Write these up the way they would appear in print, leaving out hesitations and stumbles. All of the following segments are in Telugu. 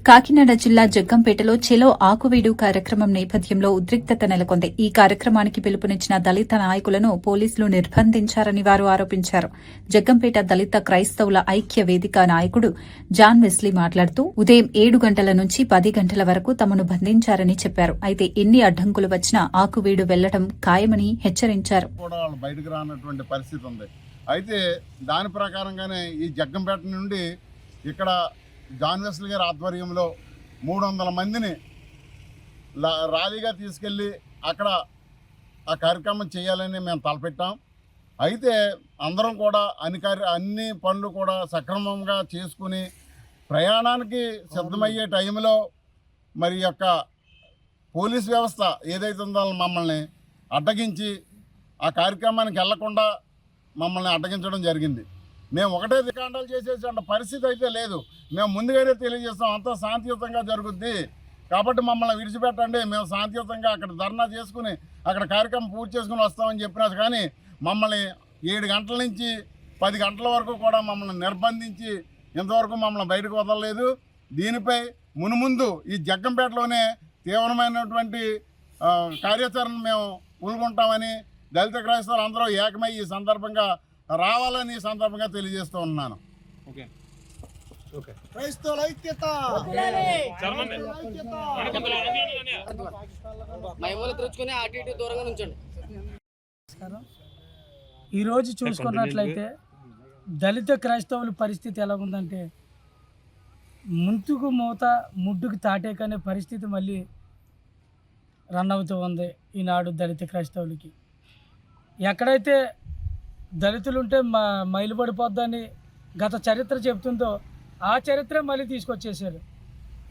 కాకినాడ జిల్లా జగ్గంపేటలో చెలో ఆకువీడు కార్యక్రమం నేపథ్యంలో ఉద్రిక్తత నెలకొంది. ఈ కార్యక్రమానికి పిలుపునిచ్చిన దళిత నాయకులను పోలీసులు నిర్బంధించారని వారు ఆరోపించారు. జగ్గంపేట దళిత క్రైస్తవుల ఐక్య వేదిక నాయకుడు జాన్ వెస్లీ మాట్లాడుతూ ఉదయం 7 గంటల నుంచి 10 గంటల వరకు తమను బంధించారని చెప్పారు. అయితే ఎన్ని అడ్డంకులు వచ్చినా ఆకువీడు వెళ్లడం ఖాయమని హెచ్చరించారు. అయితే దాని ప్రకారంగానే ఈ జగ్గంపేట నుండి ఇక్కడ జాన్ వెస్లీ గారి ఆధ్వర్యంలో 300 మందిని ర్యాలీగా తీసుకెళ్ళి అక్కడ ఆ కార్యక్రమం చేయాలని మేము తలపెట్టాం. అయితే అందరం కూడా అన్ని పనులు కూడా సక్రమంగా చేసుకుని ప్రయాణానికి సిద్ధమయ్యే టైంలో మరి యొక్క పోలీస్ వ్యవస్థ ఏదైతే ఉందో మమ్మల్ని అడ్డగించి ఆ కార్యక్రమానికి వెళ్లకుండా మమ్మల్ని అడ్డగించడం జరిగింది. మేము ఒకటే దికాండాలు చేసేసి పరిస్థితి అయితే లేదు. మేము ముందుగానే తెలియజేస్తాం, అంతా శాంతియుతంగా జరుగుద్ది కాబట్టి మమ్మల్ని విడిచిపెట్టండి, మేము శాంతియుతంగా అక్కడ ధర్నా చేసుకుని అక్కడ కార్యక్రమం పూర్తి చేసుకుని వస్తామని చెప్పినా కానీ మమ్మల్ని 7 గంటల నుంచి 10 గంటల వరకు కూడా మమ్మల్ని నిర్బంధించి ఇంతవరకు మమ్మల్ని బయటకు వదలలేదు. దీనిపై మునుముందు ఈ జగ్గంపేటలోనే తీవ్రమైనటువంటి కార్యాచరణ మేము పూనుకుంటామని దళిత క్రైస్తవులు అందరూ ఏకమై ఈ సందర్భంగా రావాలని ఈ సందర్భంగా తెలియజేస్తూ ఉన్నాను. ఈరోజు చూసుకున్నట్లయితే దళిత క్రైస్తవుల పరిస్థితి ఎలా ఉందంటే ముందుకు మూత ముడ్డుకు తాటేకనే పరిస్థితి మళ్ళీ రన్ అవుతూ ఉంది ఈనాడు దళిత క్రైస్తవులకి. ఎక్కడైతే దళితులు ఉంటే మైలుపడిపోద్దని గత చరిత్ర చెప్తుందో ఆ చరిత్ర మళ్ళీ తీసుకొచ్చేసారు.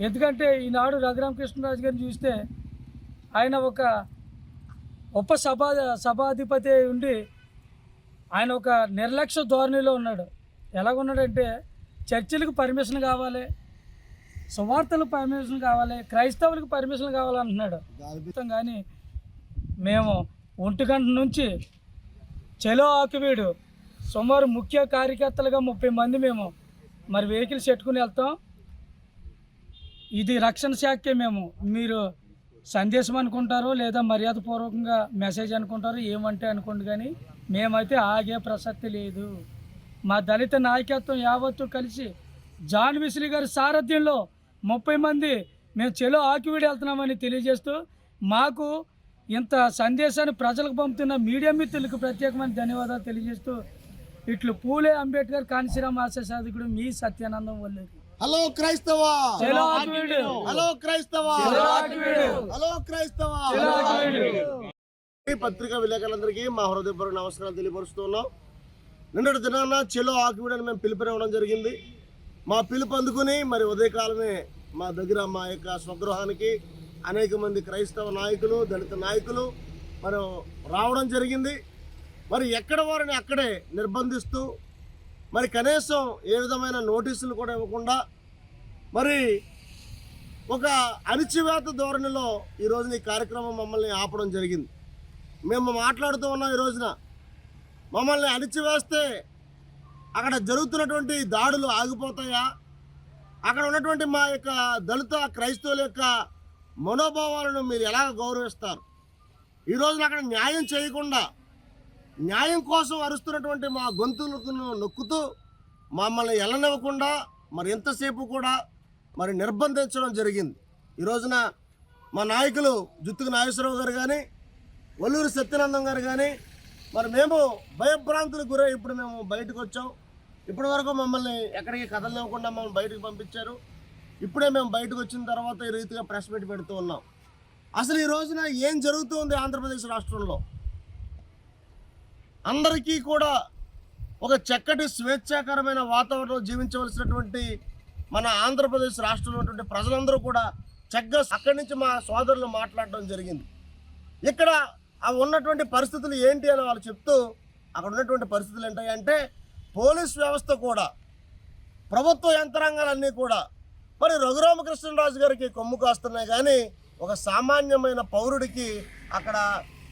ఎందుకంటే ఈనాడు రఘురామకృష్ణరాజు గారిని చూస్తే ఆయన ఒక సభాధిపతి ఉండి ఆయన ఒక నిర్లక్ష్య ధోరణిలో ఉన్నాడు. ఎలాగున్నాడంటే చర్చిలకు పర్మిషన్ కావాలి, సువార్తలకు పర్మిషన్ కావాలి, క్రైస్తవులకు పర్మిషన్ కావాలంటున్నాడు. కానీ మేము 1 గంట నుంచి చెలో ఆకువీడు సుమారు ముఖ్య కార్యకర్తలుగా 30 మంది మేము మరి వెహికల్స్ పెట్టుకుని వెళ్తాం. ఇది రక్షణ శాఖకే మీరు సందేశం అనుకుంటారో లేదా మర్యాదపూర్వకంగా మెసేజ్ అనుకుంటారో ఏమంటే అనుకోండి, కానీ మేమైతే ఆగే ప్రసక్తి లేదు. మా దళిత నాయకత్వం యావత్తు కలిసి జాన్ వెస్లీ గారి సారథ్యంలో 30 మంది మేము చెలో ఆకువీడు వెళ్తున్నామని తెలియజేస్తూ మాకు ఇంత సందేశాన్ని ప్రజలకు పంపుతున్న మీడియా మిత్రులకు ప్రత్యేకమైన ధన్యవాదాలు తెలియజేస్తూ ఇట్లు పూలే అంబేద్కర్ కాంశీరామ్ ఆశయ సాధకుడు మీ సత్యానందం వల్లేరు. హలో క్రైస్తవా, చెలో ఆకువీడు, హలో క్రైస్తవా, హలో క్రైస్తవా. పత్రికా విలేకరులందరికీ మా హృదయపూర్వక నమస్కారాలు తెలియపరుస్తున్నాం. నిన్నటి దినాన చెలో ఆకువీడు అని మేము పిలుపునివ్వడం జరిగింది. మా పిలుపు అందుకుని మరి ఉదయకాలమే మా దగ్గర మా యొక్క స్వగృహానికి అనేక మంది క్రైస్తవ నాయకులు, దళిత నాయకులు మరి రావడం జరిగింది. మరి ఎక్కడ వారిని అక్కడే నిర్బంధిస్తూ మరి కనీసం ఏ విధమైన నోటీసులు కూడా ఇవ్వకుండా మరి ఒక అణిచివేత ధోరణిలో ఈ రోజున ఈ కార్యక్రమం మమ్మల్ని ఆపడం జరిగింది. మేము మాట్లాడుతూ ఉన్నాం, ఈ రోజున మమ్మల్ని అణిచివేస్తే అక్కడ జరుగుతున్నటువంటి దాడులు ఆగిపోతాయా? అక్కడ ఉన్నటువంటి మా యొక్క దళిత క్రైస్తవుల యొక్క మనోభావాలను మీరు ఎలా గౌరవిస్తారు? ఈ రోజున అక్కడ న్యాయం చేయకుండా న్యాయం కోసం అరుస్తున్నటువంటి మా గొంతులను నొక్కుతూ మమ్మల్ని ఎల్లనివ్వకుండా మరి ఎంతసేపు కూడా మరి నిర్బంధించడం జరిగింది. ఈ రోజున మా నాయకులు జుత్తుకు నాగేశ్వరరావు గారు కానీ, వల్లూరు సత్యానందం గారు కానీ మరి మేము భయభ్రాంతులకు గురై ఇప్పుడు మేము బయటకు వచ్చాం. ఇప్పటి వరకు మమ్మల్ని ఎక్కడికి కదలనివ్వకుండా మమ్మల్ని బయటకు పంపించారు. ఇప్పుడే మేము బయటకు వచ్చిన తర్వాత ఈ రీతిగా ప్రెస్ మీట్ పెడుతూ ఉన్నాం. అసలు ఈ రోజున ఏం జరుగుతుంది ఆంధ్రప్రదేశ్ రాష్ట్రంలో? అందరికీ కూడా ఒక చక్కటి స్వేచ్ఛాకరమైన వాతావరణంలో జీవించవలసినటువంటి మన ఆంధ్రప్రదేశ్ రాష్ట్రంలో ఉన్నటువంటి ప్రజలందరూ కూడా చక్కగా అక్కడి నుంచి మా సోదరులు మాట్లాడడం జరిగింది. ఇక్కడ ఉన్నటువంటి పరిస్థితులు ఏంటి అని వాళ్ళు చెప్తూ అక్కడ ఉన్నటువంటి పరిస్థితులు ఏంటంటే పోలీస్ వ్యవస్థ కూడా, ప్రభుత్వ యంత్రాంగాలన్నీ కూడా మరి రఘురామకృష్ణరాజు గారికి కొమ్ము కాస్తున్నాయి, కానీ ఒక సామాన్యమైన పౌరుడికి అక్కడ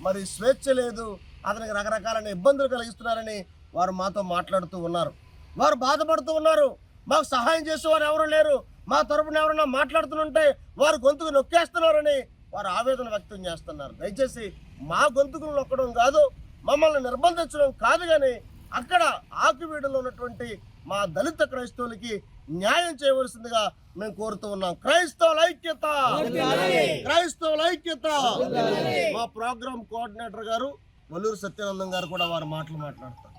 మరి స్వేచ్ఛ లేదు, అతనికి రకరకాలైన ఇబ్బందులు కలిగిస్తున్నారని వారు మాతో మాట్లాడుతూ ఉన్నారు. వారు బాధపడుతూ ఉన్నారు. మాకు సహాయం చేసేవారు ఎవరు లేరు, మా తరపున ఎవరైనా మాట్లాడుతుంటే వారి గొంతుకు నొక్కేస్తున్నారని వారు ఆవేదన వ్యక్తం చేస్తున్నారు. దయచేసి మా గొంతుకులు నొక్కడం కాదు, మమ్మల్ని నిర్బంధించడం కాదు, కానీ అక్కడ ఆకివీడులో ఉన్నటువంటి మా దళిత క్రైస్తవులకి న్యాయం చేయవలసిందిగా మేము కోరుతూ ఉన్నాం. క్రైస్తవుల ఐక్యత, క్రైస్తవుల ఐక్యత. మా ప్రోగ్రామ్ కోఆర్డినేటర్ గారు వల్లూరు సత్యానందం గారు కూడా వారు మాట్లాడతారు.